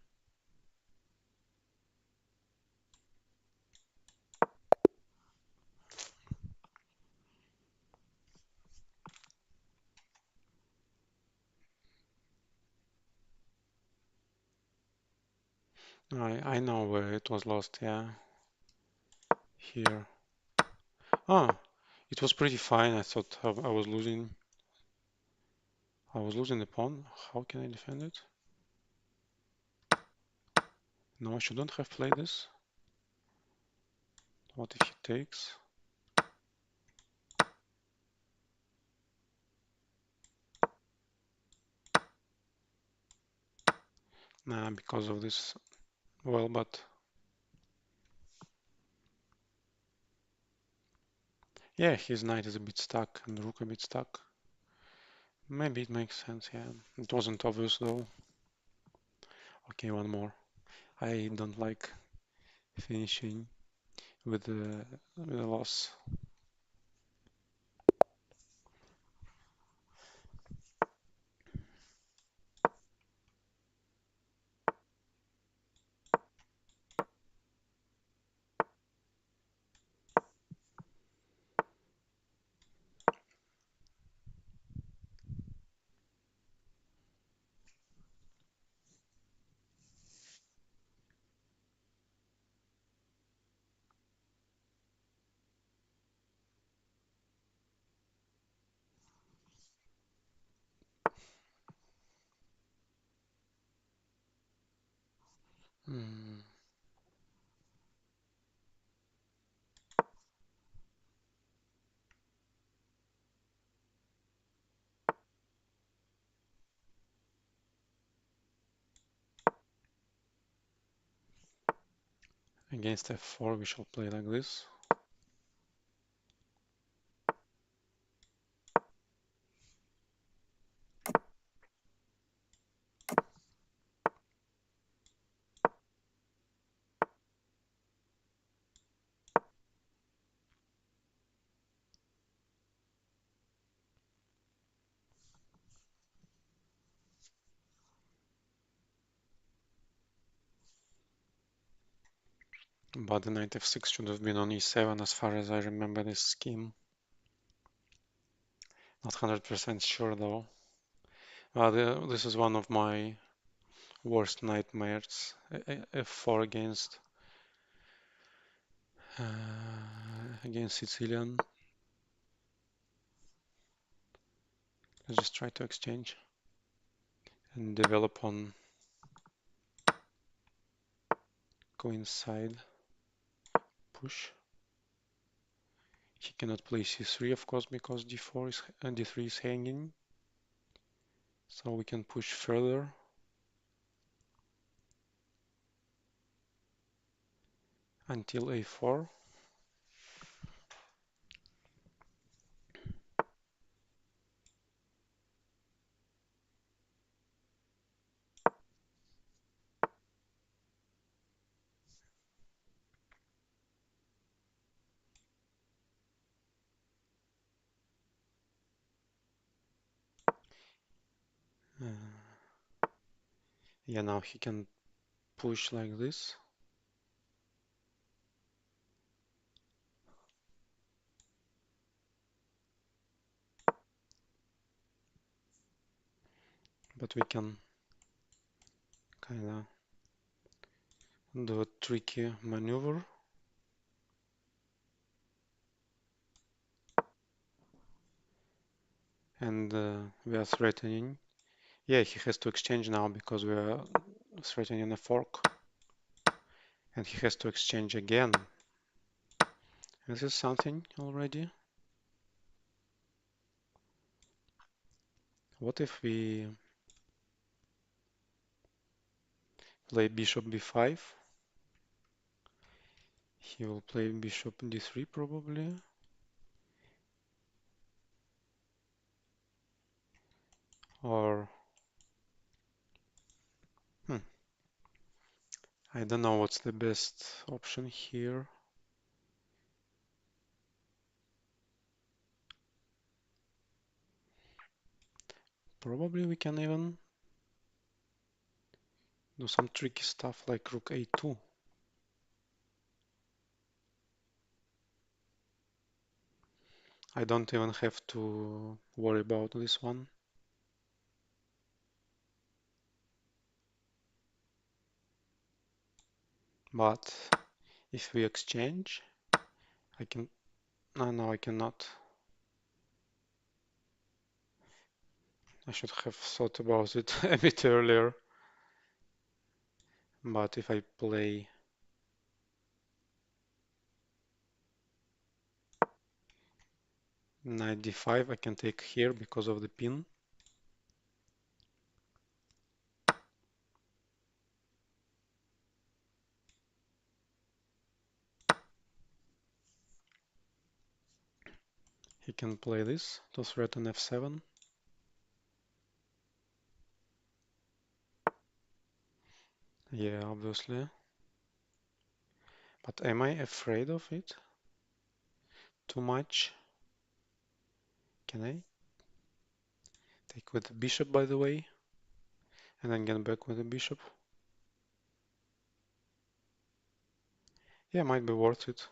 I know where it was lost, yeah. Here. Ah, it was pretty fine. I thought I was losing. I was losing the pawn. How can I defend it? No, I shouldn't have played this. What if he takes? Nah, because of this. Well, but yeah, his knight is a bit stuck and the rook a bit stuck. Maybe it makes sense, yeah. It wasn't obvious though. Okay, one more. I don't like finishing with a loss. Hmm. Against f4 we shall play like this. But the knight f6 should have been on e7 as far as I remember this scheme. Not 100% sure though. This is one of my worst nightmares. F4 against Sicilian. Let's just try to exchange and develop on queen side. Push. He cannot play c3 of course because d4 is d3 is hanging. So we can push further until a4. Yeah, now he can push like this. But we can kind of do a tricky maneuver. And we are threatening. Yeah, he has to exchange now because we are threatening a fork. And he has to exchange again. This is something already. What if we play bishop b5? He will play bishop d3 probably. Or I don't know what's the best option here. Probably we can even do some tricky stuff like rook a2. I don't even have to worry about this one. But if we exchange, I can... No, I cannot. I should have thought about it a bit earlier. But if I play knight d5, I can take here because of the pin. He can play this to threaten f7. Yeah, obviously. But am I afraid of it too much? Can I take with the bishop, by the way, and then get back with the bishop? Yeah, might be worth it.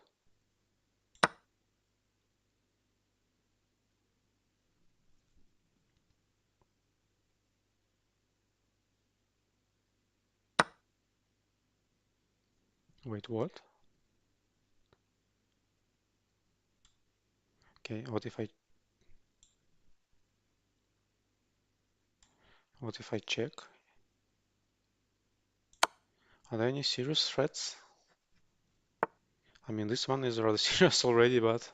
Wait, what? Okay, what if I check? Are there any serious threats? I mean, this one is rather serious already, but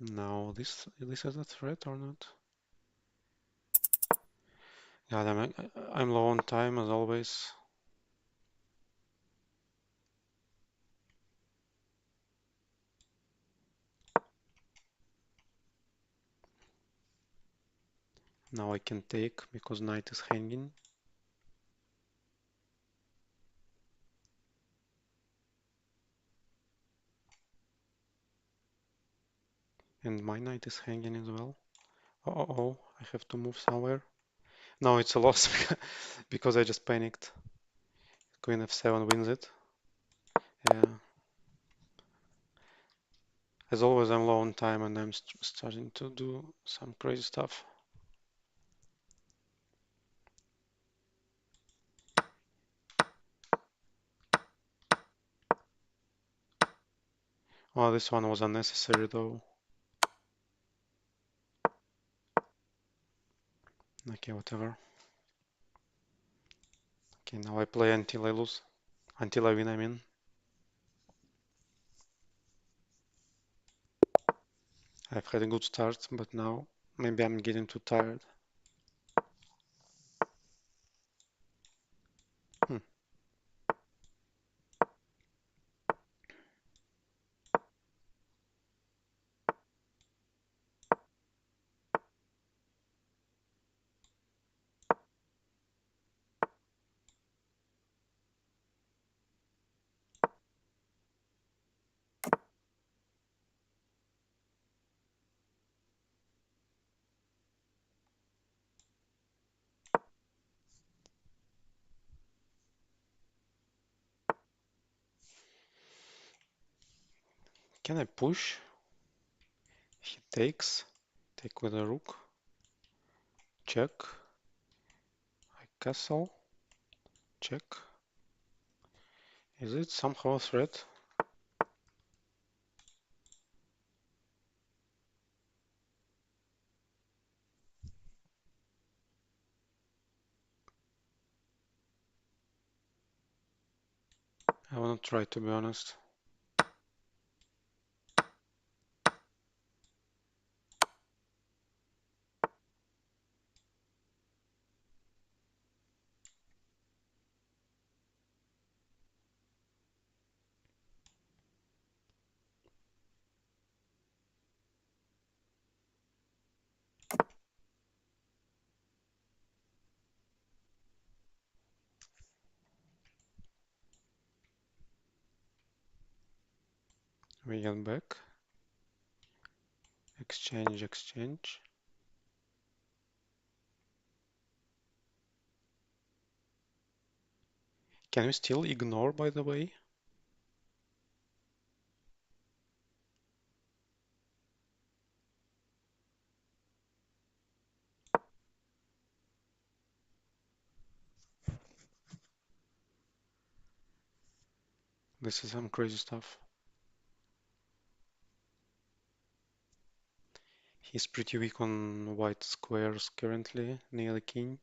now this is a threat or not? God, I'm low on time as always. Now I can take because knight is hanging. And my knight is hanging as well. Oh, I have to move somewhere. No, it's a loss because I just panicked. Queen f7 wins it. Yeah. As always, I'm low on time and I'm starting to do some crazy stuff. Oh, this one was unnecessary though. Okay, whatever. Okay, now I play until I lose. Until I win, I mean. I've had a good start, but now maybe I'm getting too tired. Hmm. Can I push? He takes. Take with a rook. Check. I castle. Check. Is it somehow a threat? I wanna try, to be honest. We get back. Exchange, exchange. Can we still ignore, by the way? This is some crazy stuff. He's pretty weak on white squares currently, near the king.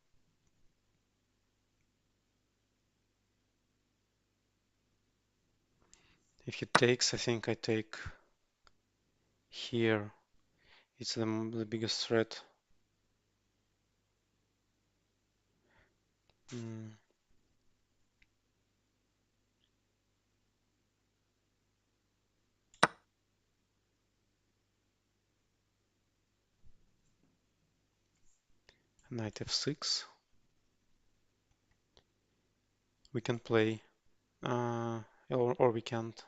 If he takes, I think I take here. It's the biggest threat. Mm. Knight f6. We can play, or we can't.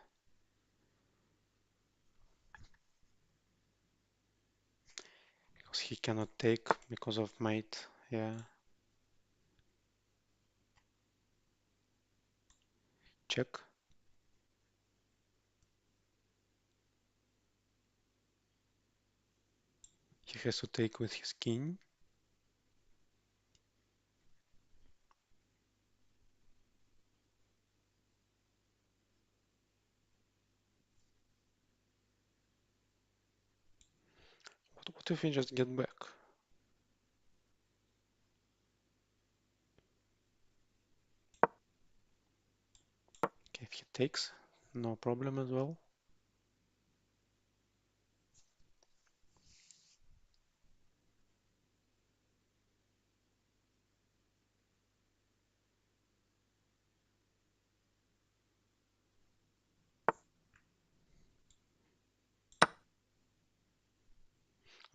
Because he cannot take because of mate. Yeah. Check. He has to take with his king. What if we just get back? Okay, if he takes, no problem as well.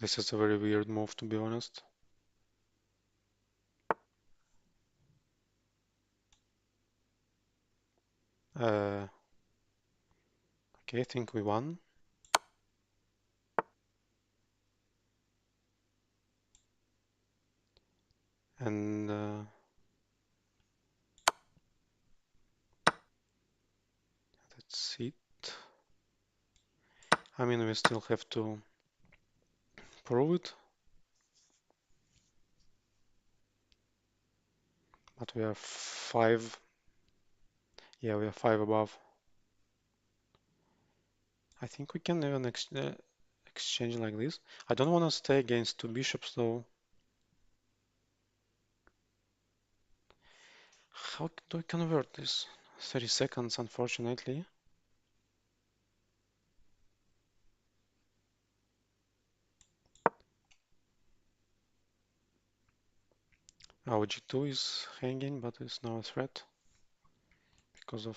This is a very weird move, to be honest. Okay, I think we won. And that's it. I mean, we still have to prove it. But we are 5. Yeah, we are 5 above. I think we can even exchange like this. I don't want to stay against 2 bishops though. How do I convert this? 30 seconds, unfortunately. Our g2 is hanging, but it's now a threat because of...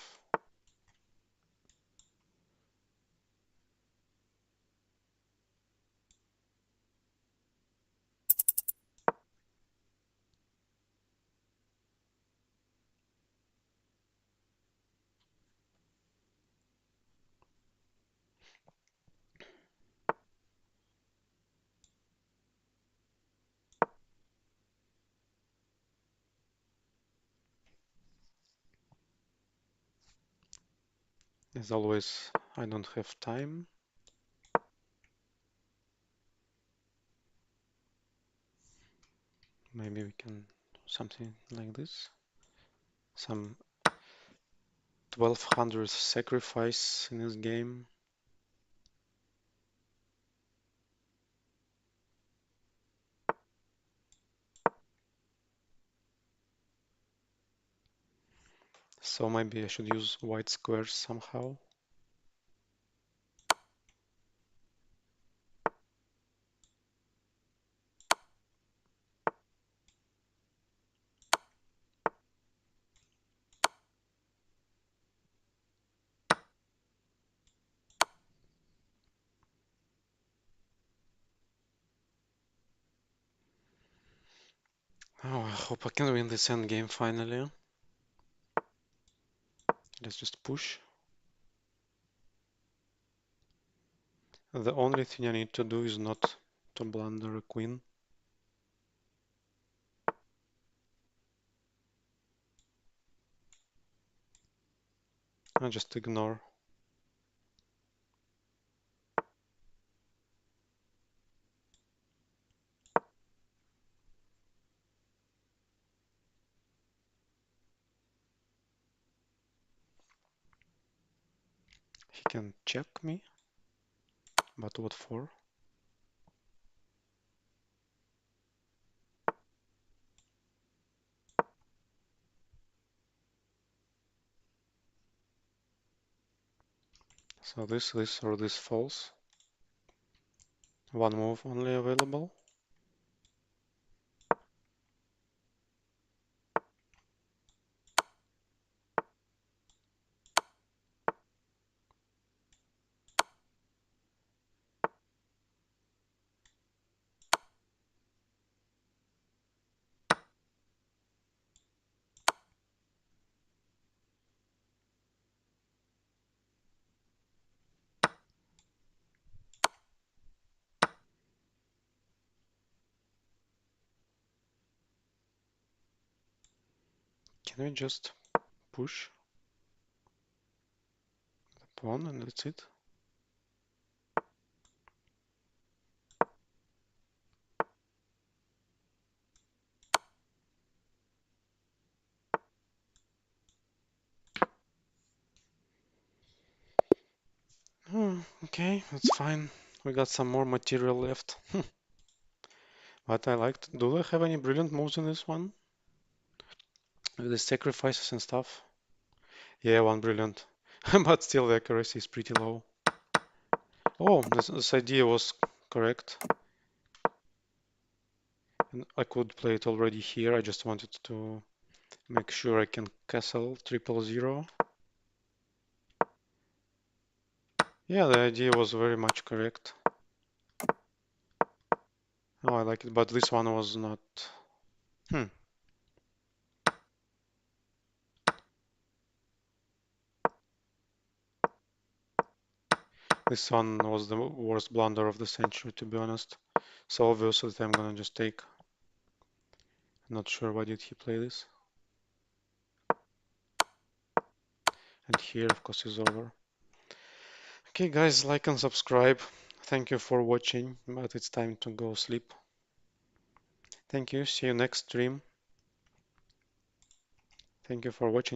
As always, I don't have time. Maybe we can do something like this. Some 1200 sacrifice in this game. So maybe I should use white squares somehow. Oh, I hope I can win this end game finally. Let's just push. The only thing I need to do is not to blunder a queen. I just ignore. He can check me, but what for? So this or this falls. One move only available. Can we just push the pawn and that's it? Oh, okay, that's fine. We got some more material left. But I liked. Do they have any brilliant moves in this one? With the sacrifices and stuff? Yeah, one brilliant. But still the accuracy is pretty low. Oh, this idea was correct. And I could play it already here. I just wanted to make sure I can castle 000. Yeah, the idea was very much correct. Oh, I like it, but this one was not. Hmm. This one was the worst blunder of the century, to be honest. So obvious that I'm gonna just take. Not sure why did he play this. And here, of course, is over. Okay, guys, like and subscribe. Thank you for watching, but it's time to go sleep. Thank you. See you next stream. Thank you for watching.